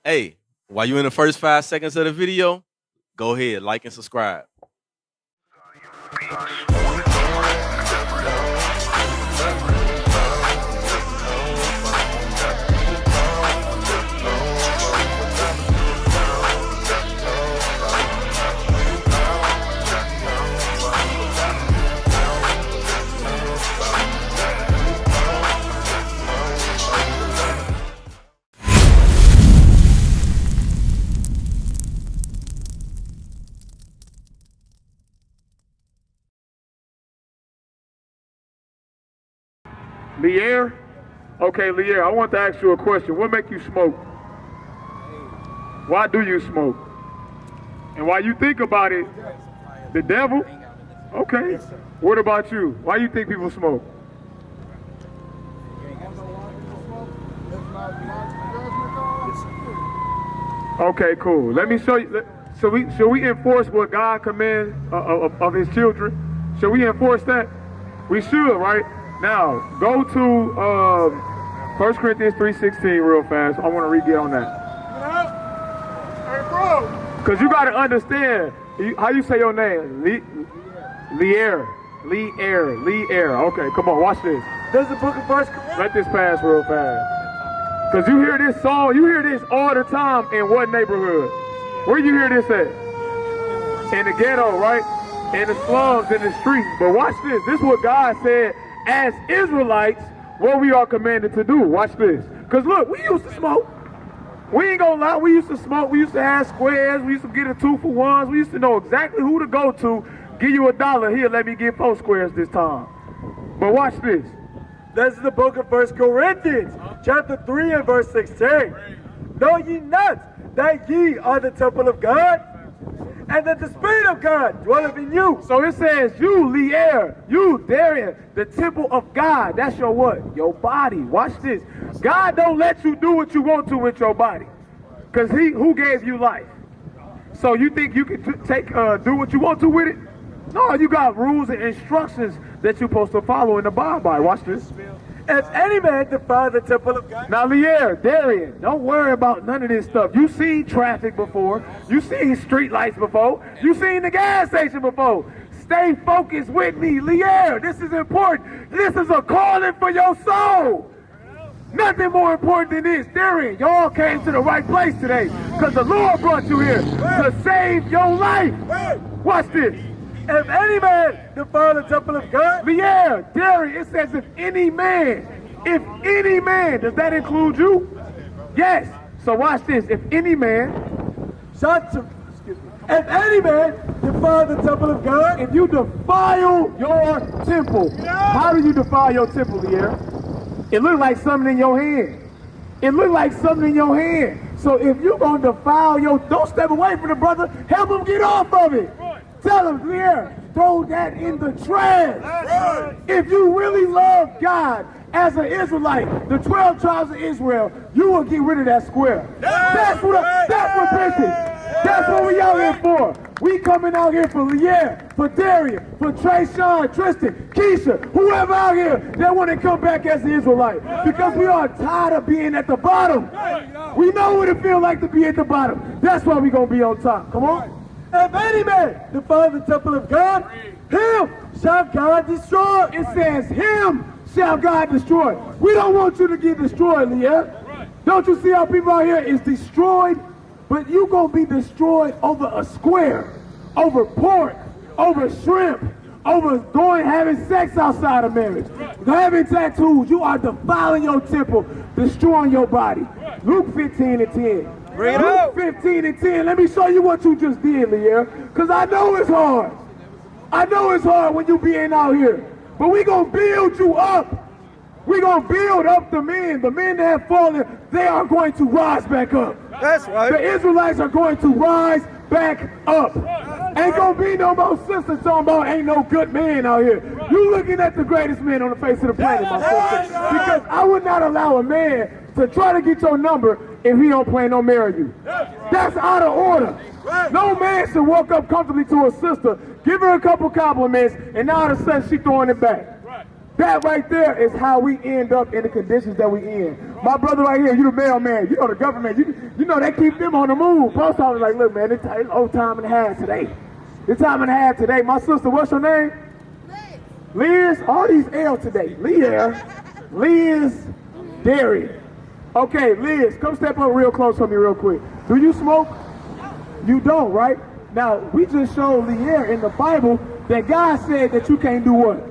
Hey, while you in the first 5 seconds of the video, go ahead, like and subscribe. Lier? Okay, Lier, I want to ask you a question. What make you smoke? Why do you smoke? And while you think about it, the devil? Okay. What about you? Why you think people smoke? Okay, cool. Let me show you. Should we enforce what God commands of his children? Should we enforce that? We should, right? Now, go to 1 Corinthians 3:16 real fast. I want to re-get on that. Hey, bro. Because you got to understand, how you say your name? Lier. Okay, come on, watch this. There's the book of 1 Corinthians. Let this pass real fast. Because you hear this song, you hear this all the time in what neighborhood? Where you hear this at? In the ghetto, right? In the slums, in the streets. But watch this. This is what God said as Israelites, what we are commanded to do. Watch this. Because look, we used to smoke. We ain't gonna lie, we used to smoke. We used to have squares. We used to get a 2-for-1s. We used to know exactly who to go to. Give you $1 here, let me get 4 squares this time. But watch this. This is the book of 1 Corinthians, chapter 3 and verse 16. Know ye not that ye are the temple of God, and that the Spirit of God dwelleth in you? So it says, you, Lier, you, Darian, the temple of God. That's your what? Your body. Watch this. God don't let you do what you want to with your body. Because who gave you life? So you think you can do what you want to with it? No, you got rules and instructions that you're supposed to follow and abide by. Watch this. If any man defile the temple of God. Now, Lier, Darian, don't worry about none of this stuff. You seen traffic before. You seen street lights before. You seen the gas station before. Stay focused with me, Lier. This is important. This is a calling for your soul. Nothing more important than this. Darian, y'all came to the right place today because the Lord brought you here to save your life. Watch this. If any man defile the temple of God. Lier, Darian, it says if any man, does that include you? Yes. So watch this. If any man, if any man defile the temple of God. If you defile your temple, how do you defile your temple, Lier? It look like something in your hand. So if you're going to defile don't step away from the brother, help him get off of it. Tell him, Lier, throw that in the trash. If you really love God as an Israelite, the 12 tribes of Israel, you will get rid of that square. That's repentance. That's what we out here for. We coming out here for Lier, for Darian, for Trey, Sean, Tristan, Keisha, whoever out here that want to come back as an Israelite. Because we are tired of being at the bottom. We know what it feels like to be at the bottom. That's why we going to be on top. Come on. If any man defile the temple of God, him shall God destroy. It says, him shall God destroy. We don't want you to get destroyed, Lier. Don't you see how people out here is destroyed? But you gonna be destroyed over a square, over pork, over shrimp, over having sex outside of marriage, having tattoos. You are defiling your temple, destroying your body. Luke 15 and 10. Luke 15 and 10. Let me show you what you just did, Lier. Because I know it's hard. I know it's hard when you being out here. But we going to build you up. We're going to build up the men. The men that have fallen, they are going to rise back up. That's right. The Israelites are going to rise back up. Ain't going to be no more sisters talking about ain't no good man out here. You looking at the greatest man on the face of the planet, my sister. Because I would not allow a man to try to get your number if he don't plan on marrying you. That's out of order. No man should walk up comfortably to a sister, give her a couple compliments, and now all of a sudden she throwing it back. That right there is how we end up in the conditions that we in. My brother right here, you the mailman. You know the government. You know they keep them on the move. Post office like, look, man, it's old time and a half today. It's time and a half today. My sister, what's your name? Liz. All these L today. Liz, Darian. Okay, Liz, come step up real close for me real quick. Do you smoke? You don't, right? Now, we just showed Lear in the Bible that God said that you can't do what?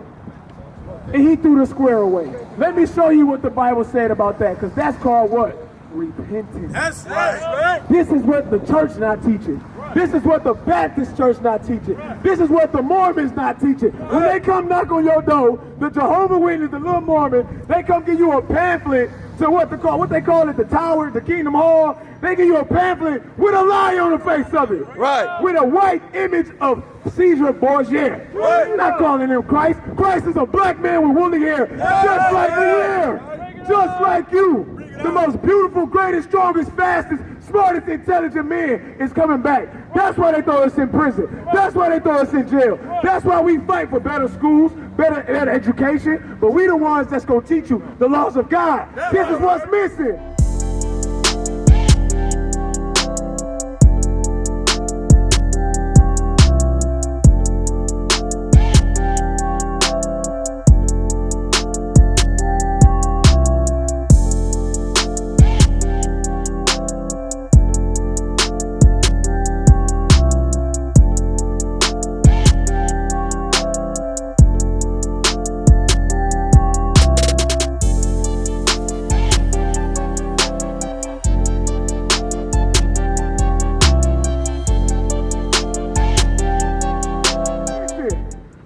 And he threw the square away. Let me show you what the Bible said about that, because that's called what? Repentance. That's right. This is what the church not teaching. This is what the Baptist church not teaching. This is what the Mormons not teaching. When they come knock on your door, the Jehovah's Witness, the little Mormon, they come give you a pamphlet to what they call it, the tower, the Kingdom Hall. They give you a pamphlet with a lie on the face of it. Right. With a white image of Caesar Borgia. Right. You're not calling him Christ. Christ is a black man with woolly hair, just like Lear, just like you. The most beautiful, greatest, strongest, fastest, smartest, intelligent man is coming back. That's why they throw us in prison. That's why they throw us in jail. That's why we fight for better schools, better education. But we the ones that's going to teach you the laws of God. This is what's missing.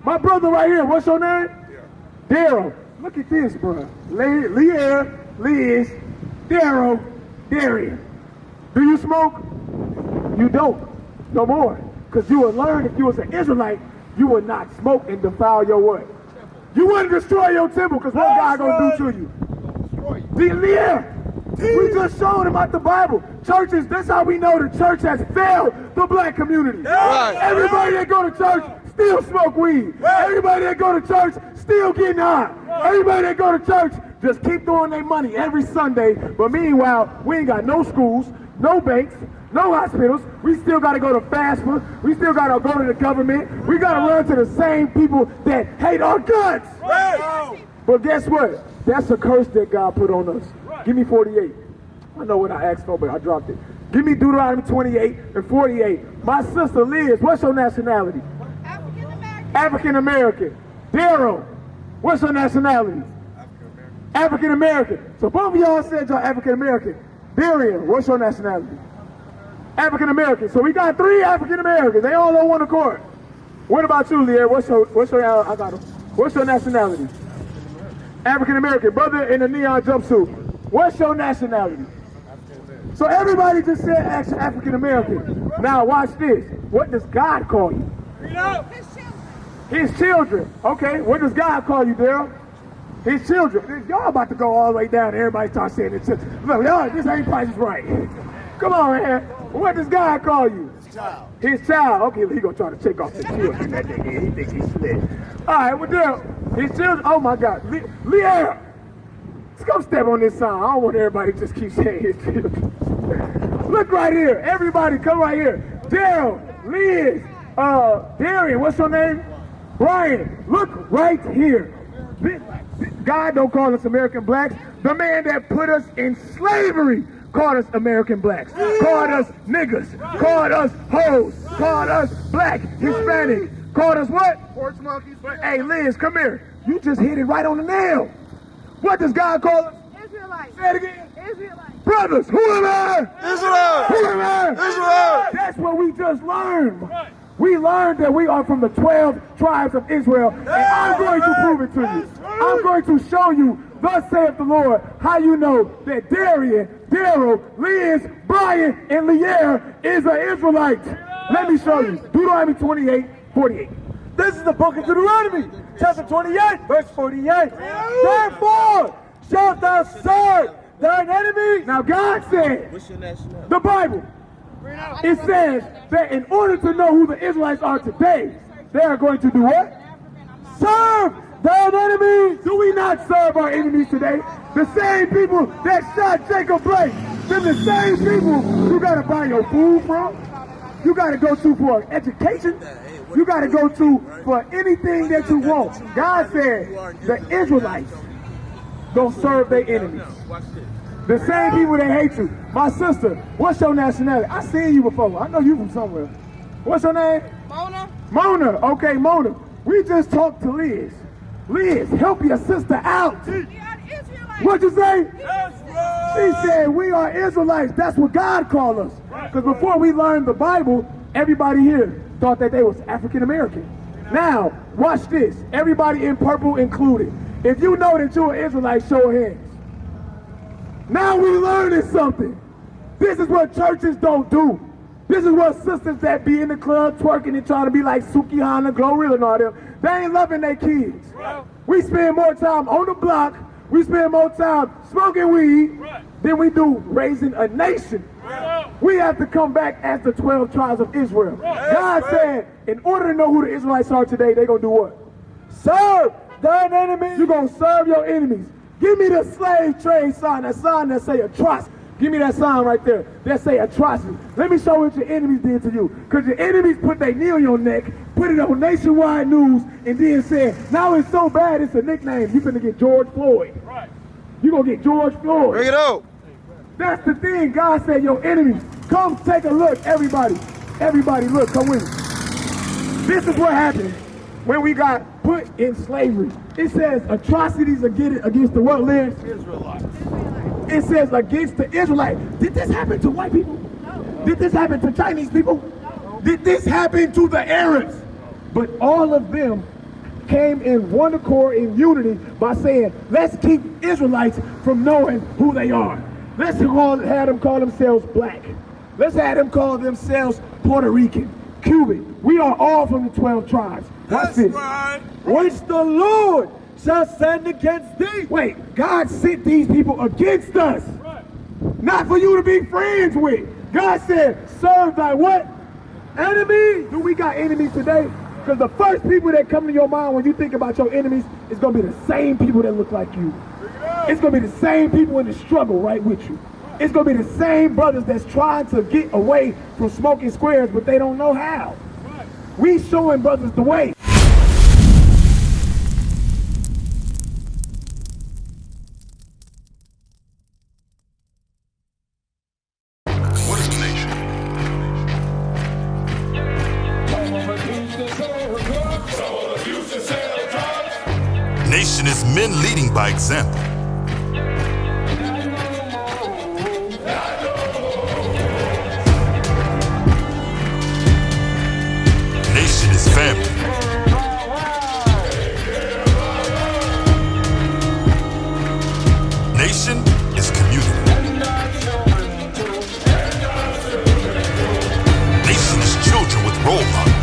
My brother right here, what's your name? Daryl. Look at this, bro. Lear, Liz, Daryl, Darian. Do you smoke? You don't. No more. Because you would learn if you was an Israelite, you would not smoke and defile your what? You wouldn't destroy your temple, because what God gonna do to you? Lear. We just showed him out the Bible. Churches, that's how we know the church has failed the black community. Right. Everybody that go to church still smoke weed. Everybody that go to church still getting high. Everybody that go to church just keep throwing their money every Sunday. But meanwhile, we ain't got no schools, no banks, no hospitals. We still got to go to FAFSA. We still got to go to the government. We got to run to the same people that hate our guts. But guess what? That's a curse that God put on us. Give me 48. I know what I asked for, but I dropped it. Give me Deuteronomy 28 and 48. My sister Liz, what's your nationality? African American. Daryl, what's your nationality? African American. So both of y'all said y'all African American. Darian, what's your nationality? African American. So we got 3 African Americans. They all on one accord. What about you, Lear? What's your I got him. What's your nationality? African American. Brother in the neon jumpsuit. What's your nationality? So everybody just said African American. Now watch this. What does God call you? His children. Okay, what does God call you, Daryl? His children. Y'all about to go all the way down. Everybody starts saying it. Look, y'all, this ain't Price is Right. Come on, man. What does God call you? His child. His child. Okay, he gonna try to take off the children. That nigga, he think he's slick. All right, well, Daryl, his children. Oh my God, Leah, let's go step on this sign. I don't want everybody to just keep saying his children. Look right here. Everybody, come right here. Daryl, Liz, Darian. What's your name? Brian, look right here. God don't call us American blacks. The man that put us in slavery called us American blacks. Called us niggas. Called us hoes. Called us black, Hispanic. Called us what? Porch monkeys. Hey, Liz, come here. You just hit it right on the nail. What does God call us? Israelites. Say it again. Israelites. Brothers, who am I? Israel. Who am I? Israel. That's what we just learned. We learned that we are from the 12 tribes of Israel, and I'm going to prove it to you. I'm going to show you, thus saith the Lord, how you know that Darian, Daryl, Liz, Brian, and Lear is an Israelite. Let me show you. Deuteronomy 28, 48. This is the book of Deuteronomy, chapter 28, verse 48. Therefore shalt thou serve thine enemies. Now God said, the Bible, it says that in order to know who the Israelites are today, they are going to do what? Serve Thine enemies. Do we not serve our enemies today? The same people that shot Jacob Blake. They're the same people you gotta buy your food from. You gotta go to for education. You gotta go to for anything that you want. God said the Israelites don't serve their enemies. The same people that hate you. My sister, what's your nationality? I seen you before. I know you from somewhere. What's your name? Mona. Mona. Okay, Mona. We just talked to Liz. Liz, help your sister out. We are Israelites. What'd you say? Israel. She said we are Israelites. That's what God called us. Because before we learned the Bible, everybody here thought that they was African American. Now, watch this. Everybody in purple included. If you know that you're an Israelite, show your hands. Now we learning something. This is what churches don't do. This is what sisters that be in the club twerking and trying to be like Suki Hana, Glorilla and all them, they ain't loving their kids. We spend more time on the block, we spend more time smoking weed than we do raising a nation. We have to come back as the 12 tribes of Israel. God said, in order to know who the Israelites are today, they're going to do what? Serve thine enemies. You're going to serve your enemies. Give me the slave trade sign, that sign that say atrocity. Give me that sign right there that say atrocity. Let me show what your enemies did to you. Because your enemies put their knee on your neck, put it on nationwide news, and then said, now it's so bad it's a nickname. You're going to get George Floyd. Right. You're going to get George Floyd. Bring it out. That's the thing. God said, your enemies, come take a look, everybody. Everybody, look, come with me. This is what happened when we got put in slavery. It says atrocities against the what, Liz? Israelites. It says against the Israelites. Did this happen to white people? No. Did this happen to Chinese people? No. Did this happen to the Arabs? But all of them came in one accord in unity by saying, let's keep Israelites from knowing who they are. Let's have them call themselves black. Let's have them call themselves Puerto Rican, Cuban. We are all from the 12 tribes. Watch this. Right. Which the Lord shall send against thee. Wait, God sent these people against us. Right. Not for you to be friends with. God said, serve thy what? Enemies. Do we got enemies today? Because the first people that come to your mind when you think about your enemies is going to be the same people that look like you. It's going to be the same people in the struggle right with you. It's going to be the same brothers that's trying to get away from smoking squares, but they don't know how. We showing brothers the way. What is a nation? Nation is men leading by example. Nation is family. Nation is community. Nation is children with role models.